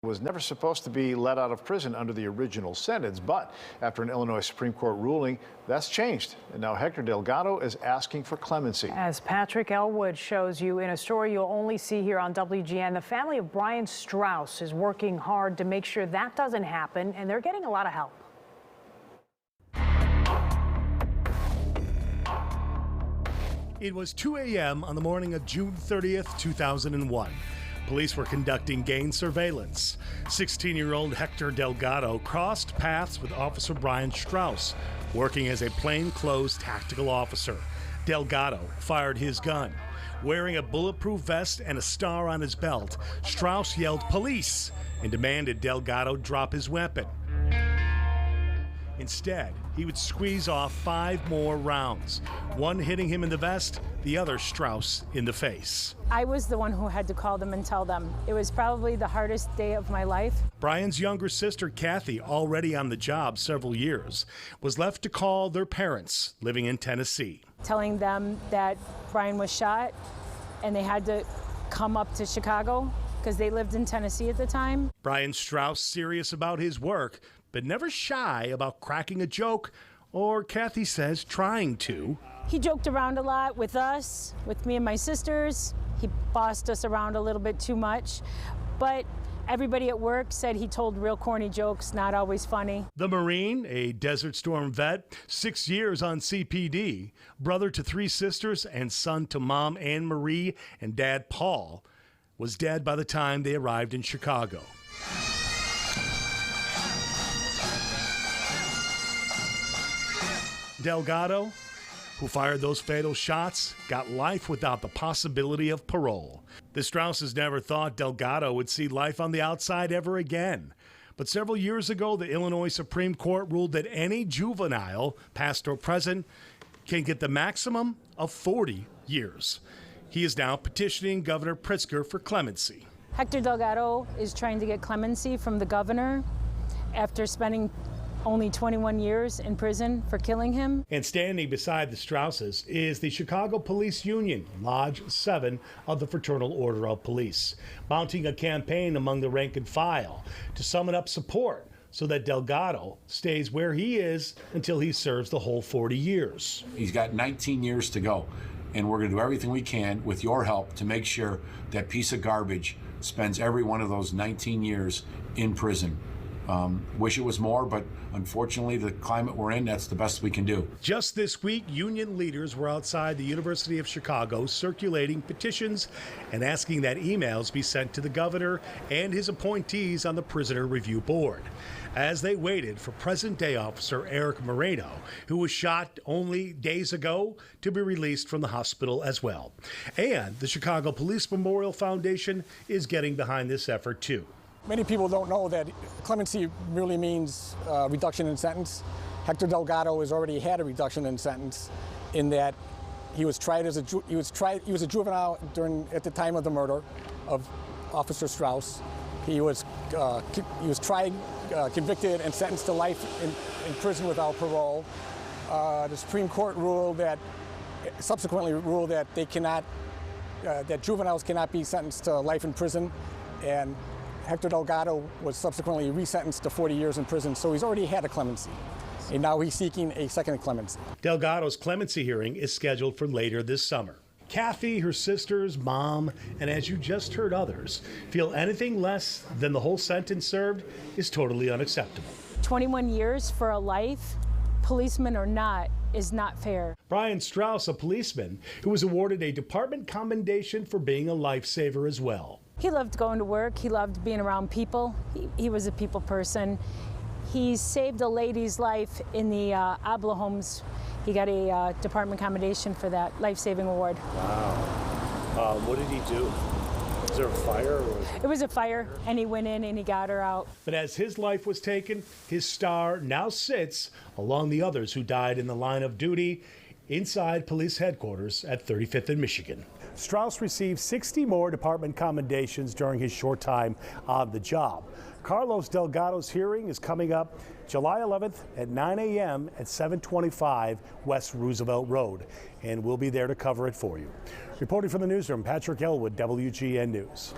Was never supposed to be let out of prison under the original sentence, but after an Illinois Supreme Court ruling, that's changed. And now Hector Delgado is asking for clemency. As Patrick Elwood shows you in a story you'll only see here on WGN, the family of Brian Strauss is working hard to make sure that doesn't happen, and they're getting a lot of help. It was 2 a.m. on the morning of June 30th, 2001. Police were conducting gang surveillance. 16-year-old Hector Delgado crossed paths with Officer Brian Strauss, working as a plainclothes tactical officer. Delgado fired his gun. Wearing a bulletproof vest and a star on his belt, Strauss yelled "Police!" and demanded Delgado drop his weapon. Instead, he would squeeze off 5 more rounds, one hitting him in the vest, the other Strauss in the face. I was the one who had to call them and tell them. It was probably the hardest day of my life. Brian's younger sister, Kathy, already on the job several years, was left to call their parents living in Tennessee. Telling them that Brian was shot and they had to come up to Chicago because they lived in Tennessee at the time. Brian Strauss serious about his work, but never shy about cracking a joke, or Kathy says trying to. He joked around a lot with us, with me and my sisters. He bossed us around a little bit too much, but everybody at work said he told real corny jokes, not always funny. The Marine, a Desert Storm vet, 6 years on CPD, brother to 3 sisters and son to Mom Anne Marie and Dad Paul, was dead by the time they arrived in Chicago. Delgado, who fired those fatal shots, got life without the possibility of parole. The Strausses never thought Delgado would see life on the outside ever again. But several years ago, the Illinois Supreme Court ruled that any juvenile, past or present, can get the maximum of 40 years. He is now petitioning Governor Pritzker for clemency. Hector Delgado is trying to get clemency from the governor after spending only 21 years in prison for killing him. And standing beside the Strausses is the Chicago Police Union, Lodge 7 of the Fraternal Order of Police, mounting a campaign among the rank and file to summon up support so that Delgado stays where he is until he serves the whole 40 years. He's got 19 years to go, and we're going to do everything we can with your help to make sure that piece of garbage spends every one of those 19 years in prison. Wish it was more, but unfortunately, the climate we're in, that's the best we can do. Just this week, union leaders were outside the University of Chicago circulating petitions and asking that emails be sent to the governor and his appointees on the Prisoner Review Board, as they waited for present-day officer Eric Moreno, who was shot only days ago, to be released from the hospital as well. And the Chicago Police Memorial Foundation is getting behind this effort, too. Many people don't know that clemency really means reduction in sentence. Hector Delgado has already had a reduction in sentence in that he was tried as he was a juvenile at the time of the murder of Officer Strauss. He was tried, convicted, and sentenced to life in prison without parole. The Supreme Court subsequently ruled that they cannot, that juveniles cannot be sentenced to life in prison, and Hector Delgado was subsequently resentenced to 40 years in prison, so he's already had a clemency, and now he's seeking a second clemency. Delgado's clemency hearing is scheduled for later this summer. Kathy, her sisters, Mom, and as you just heard others, feel anything less than the whole sentence served is totally unacceptable. 21 years for a life, policeman or not, is not fair. Brian Strauss, a policeman who was awarded a department commendation for being a lifesaver as well. He loved going to work. He loved being around people. He was a people person. He saved a lady's life in the Abla homes. He got a department commendation for that life-saving award. Wow. What did he do? Was there a fire? It was a fire, and he went in and he got her out. But as his life was taken, his star now sits along the others who died in the line of duty inside police headquarters at 35th and Michigan. Strauss received 60 more department commendations during his short time on the job. Carlos Delgado's hearing is coming up July 11th at 9 a.m. at 725 West Roosevelt Road, and we'll be there to cover it for you. Reporting from the newsroom, Patrick Elwood, WGN News.